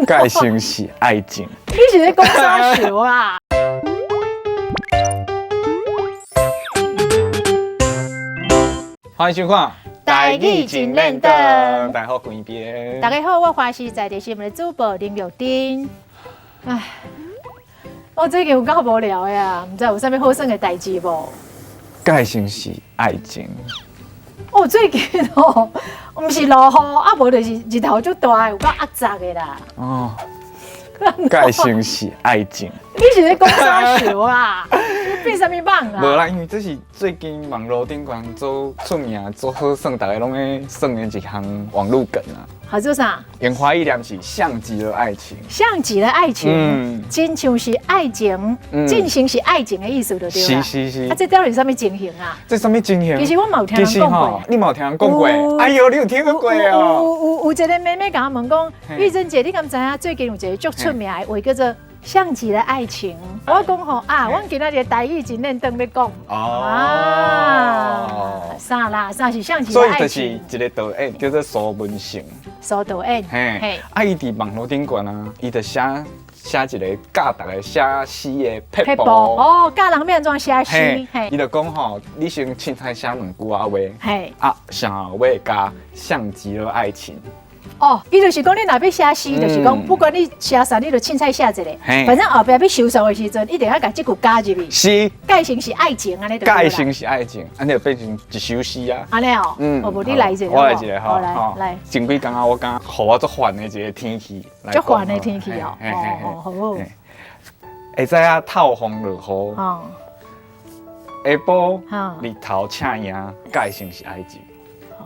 盖生是爱情。你是在讲啥笑啊？欢迎收看《台语真认真大家好，关边。大家好，我花是在地新闻的主播林玉珍。唉，我最近有够无聊的啊，唔知有啥物好耍的代志无？盖生是爱情。哦，最近哦，唔是落雨，啊无就是日头足大，有够压杂的啦。哦，盖生是爱情。你是在讲啥笑啊？你变啥物梦啊？无啦，因为这是最近网络顶悬做出名、做好耍，大家拢在耍的一项网络梗啊。好做啥？烟花易亮是像极了爱情。像极了爱情，真像是爱情，进行是爱情的意思，对了。是。啊，这到底是啥物情形啊？这什么情形？其实我冇听人讲过。你冇听人讲过？哎呦，你有听过哦？有一个妹妹甲我问讲，玉珍姐，你敢知影最近有一个足出名的话叫做？像极了爱情，我讲吼啊，我今仔日台语真认真要讲啥啦？啥是像极了爱情？所以就是一个导演叫做苏文成。苏导演，嘿，啊，伊伫网络顶悬啊，伊就写一个教大家写诗的撇步。哦，教人要安怎写诗？伊就讲吼，你先凊彩写两句话，嘿，啊，想要加像极了爱情。哦，伊就是讲你若要写诗，就是讲不管你写啥，你就凊彩写一个。反正后壁要收束的时阵，一定要把这句加入去。是。盖成是爱情，安尼就。盖成是爱情，安尼就变成一首诗啊。安尼哦。哦，无你来一个。我来一个哈。来。前几工啊，我讲，互我足烦的一个天气。足烦的天气哦。好。会知影透风落雨。下晡日头赤影，盖成是爱情。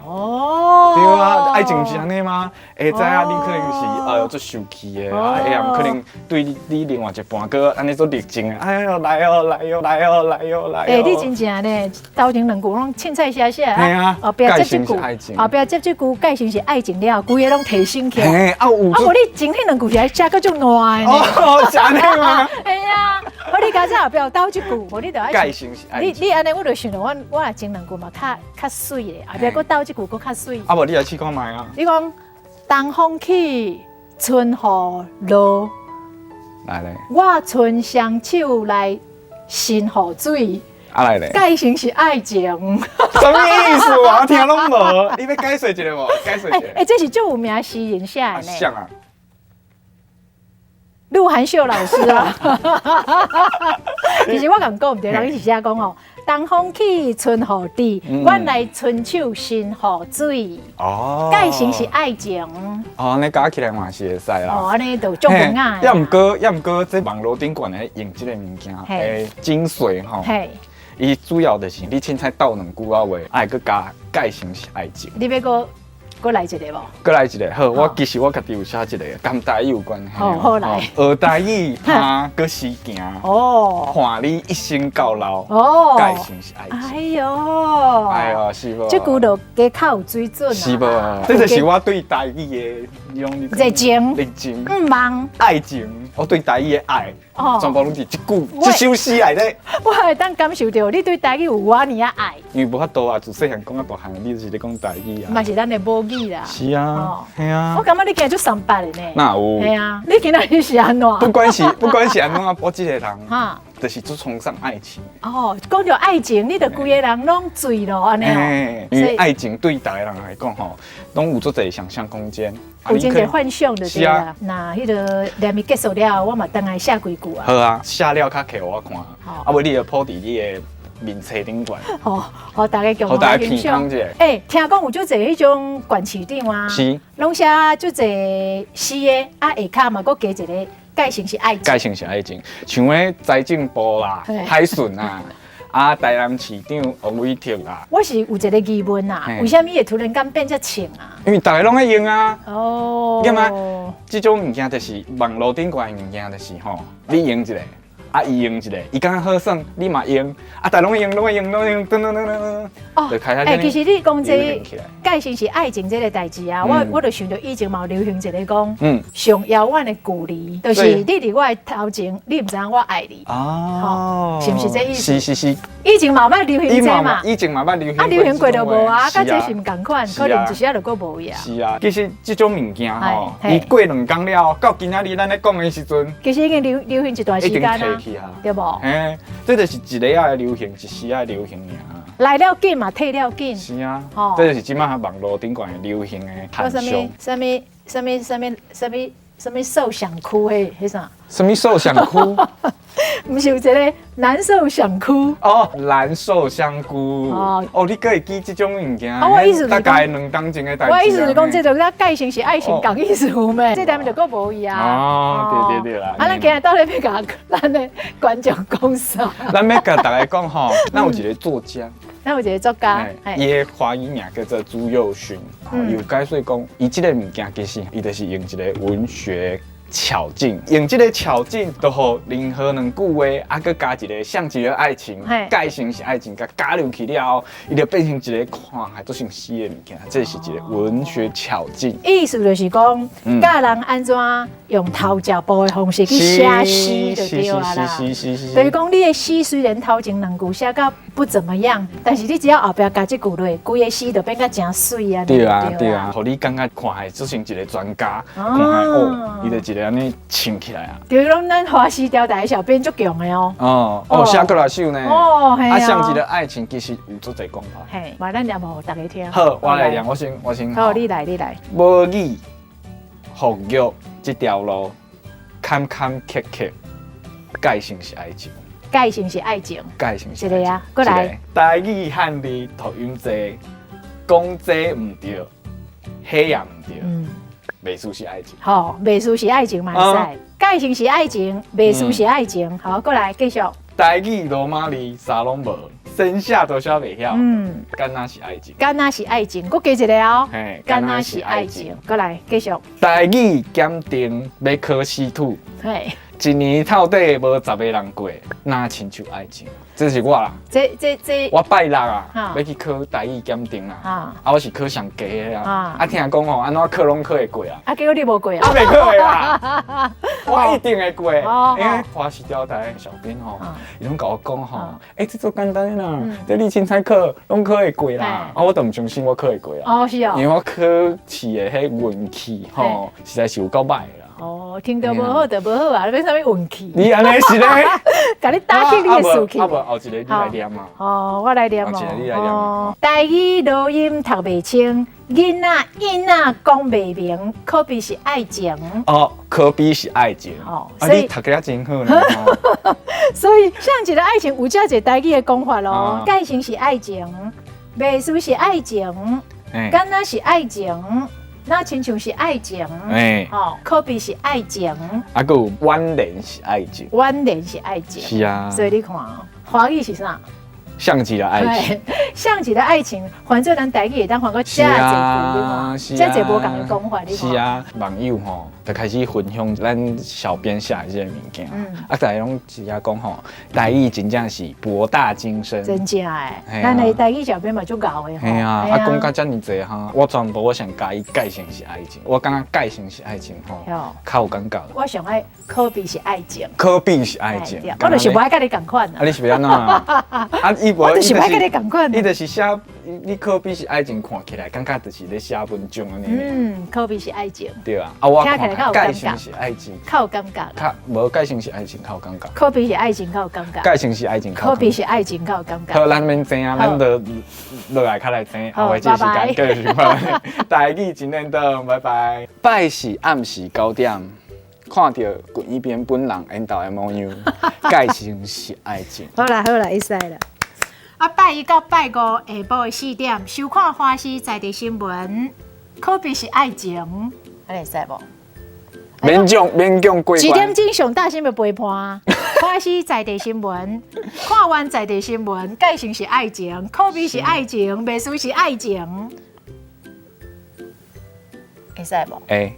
哦，对啊，爱情不是安尼吗？会知影你可能是做受气的，可能对你另外一半个安尼做热情的，哎呦来哦来哦来哦来哦来哦。哎，你真正呢，头前两句拢凊彩写写啊，后壁接一句，后壁接一句，盖成是爱情了，规个拢提升起来。啊，无你前迄两句是写个足烂的呢。哦，是安尼吗？哎呀，你家这后壁倒一句，无你就爱。盖成是爱情。你安尼我就想到我前两句嘛较水的，后壁佫倒一句佫较水。啊，无你来试看卖啊。你讲东风起，春雨落。来咧。我伸双手来伸雨水。啊来咧。盖成是爱情。什么意思啊？我听拢无。你要解释一下无？解释一下。这是最有名诗人写的呢。像啊。鹿晗秀老师啊。其实我敢讲，唔对，人伊是写讲哦。东风起，春雨滴，我来伸手伸雨水。哦，盖成是爱情。哦，安尼加起来嘛是会使啦。哦，安尼就足文雅。要唔过，这网络顶悬咧用这个物件诶精髓吼。伊主要就是你凊彩倒两句话，爱佮加盖成是爱情。你要搁来一个无？搁来一个，好，我其实我家己有写一个，跟台语有关系。好来。学台语，他搁是行。哦。看你一生到老。哦。盖成是爱情。哎呦，是无？这句就加较有水准啊。是无？这就是我对台语的热情。热情。梦。爱情，我对台语的爱，全部拢是这首诗来的。我会当感受到你对台语有我尼啊爱。因为无法度啊，自细汉讲到大汉，你就是咧讲台语啊。嘛是咱的母语啦。是啊，系啊。我感觉你今日足三八的呢。那有。系啊，你今日是安怎？不管是安怎，我这个人，就是最崇尚爱情。哦，讲到爱情，你就规个人拢醉咯，安尼哦。因为爱情对大家人来讲吼，拢有足侪想象空间。有真侪幻想的对啦。那迄个联谊结束了，我嘛等来写几句啊。好啊，写了较给我看。啊，无你就铺伫你的面册顶悬。好，大家共同欣赏。听讲有足侪迄种管市长啊，是，拢写足侪诗的，啊，下骹嘛，佫加一个盖成是爱情。盖成是爱情，像咧财政部啦、海顺啊。台南市长王伟霆啊，我是有一个疑问啊，为什么会突然间变遮穿啊？因为大家拢在用啊。哦。干嘛？这种物件就是网络顶悬的物件，就是吼，你用一个，啊，伊用一个，伊刚刚好耍，你嘛用，啊，但拢用，就开始。其实你讲这介绍是爱情这个代志啊，我就想到以前嘛流行一个讲，上遥远的距离，就是你伫我的头前，你唔知我爱你，哦，是不是这意思？是。以前嘛流行这嘛，以前嘛流行。啊，流行过就无啊，甲这是唔同款，可能一时就搁无呀。是啊，其实这种物件吼，伊过2天了，到今仔日咱咧讲的时阵，其实已经流行一段时间啦，对不？嘿，这就是一个啊流行，一时啊流行尔。来了紧嘛，退了紧。是啊，这就是即马网络顶管流行的现象。什么受想哭迄啥？什么受想哭？不是有一个难受想哭哦，难受香菇哦，你可以记这种物件。我意思大概2当前的代志。我意思是讲，这就是介情是爱情讲意思有咩？这点就够无伊啊。哦，对啦。啊，咱今日到底要甲咱的观众讲啥？咱要甲大家讲吼，咱有一个作家。咱有一个作家，伊的华语名叫做朱宥勋，有解说讲，伊这个物件其实伊就是用一个文学巧劲，用这个巧劲，就互任何2句话，啊，佮加一个像极了爱情，介成是爱情，佮加入去了后，伊就变成一个看还做成诗的物件，这是一个文学巧劲。意思就是讲，教人安怎用头脚步的方式去写诗就对啦啦。就是讲，你的诗虽然头前2句写到不怎么样，但是你只要后边加一句落，规个诗就变甲真水啊！对啊，互你感觉看还做成一个专家，看哦，伊就一个安尼唱起来啊！就是讲咱华视调台小编足强的哦。写过来首呢。啊，像一个爱情其实有足侪讲法。嘿，话咱念互大家听。好，我来念，我先。好，你来。无语服玉这条路，坎坎坷坷，介成是爱情。介成是爱情。介成是。一个啊，过来。台语汉字读音字，讲这唔对，迄也唔对。袂输是爱情。好，袂输是爱情嘛会使。介成是爱情，袂输是爱情。好，过来继续。台语罗马字啥拢无，生下都晓袂晓。敢若是爱情。敢若是爱情，我加一个哦。嘿，敢若是爱情。过来继续。台语检定要考试土。嘿。一年到底无10个人过，哪亲像爱情？这是我啦。这我拜六啊，要去考台语检定啦。我是考上低的啦。听讲吼，安怎考拢考会过啊？结果你无过啊？我袂考的啦。我一定会过，因为华视调台小编吼，伊拢甲我讲吼，这做简单啦，这你凊彩考，拢考会过啦。我都唔相信我考会过啦。是啊。因为我考试的迄运气吼，实在是有够歹啦。听到无好就无好啊！你要啥物运气？你安尼是咧？甲你打起你的士气。后一个你来念嘛。我来念嘛。台语录音读袂清，囡仔讲袂明，可比是爱情。可比是爱情。所以你读得真好呢。所以像一个爱情有遮侪台语的讲法咯，介成是爱情，袂输是爱情，敢若是爱情。那亲像是爱情，可比是爱情，还有关联是爱情，关联是爱情，是啊。所以你看，华语是啥？像极了爱情，像极了爱情，反正咱台语会当换个遮侪句，你看，遮侪无共的讲法，你看。是啊，网友吼就开始分享咱小编写的这些物件，大家拢直接讲吼，台语真正是博大精深，真正诶。咱的台语小编嘛足够的吼。系啊，讲到遮尔济哈，我全部我想介意介成是爱情，我感觉介成是爱情吼，较有感觉。我想爱可比是爱情，可比是爱情，我就是不爱甲你共款啊。你是要安怎啊？我就是不爱跟你共款，你就是写你可比是爱情，看起来感觉就是咧写文章安尼。可比是爱情。对啊，我看介成是爱情，较有感觉。较无介成是爱情，较有感觉。可比是爱情，较有感觉。介成是爱情，可比是爱情，较有感觉。好，咱免争啊，咱就落来较来争。好，拜拜。继续看，台语真认真，拜拜。拜是暗时9点。看到滚一边本人缘投的模样，介成是爱情。好啦，会使啦。拜1到拜5下晡的4点，收看华视在地新闻，可比是爱情，安尼会使无？免讲过关。几点钟上大新闻陪伴？华视在地新闻，看完在地新闻，介成是爱情，可比是爱情，袂输是爱情，会使无？会。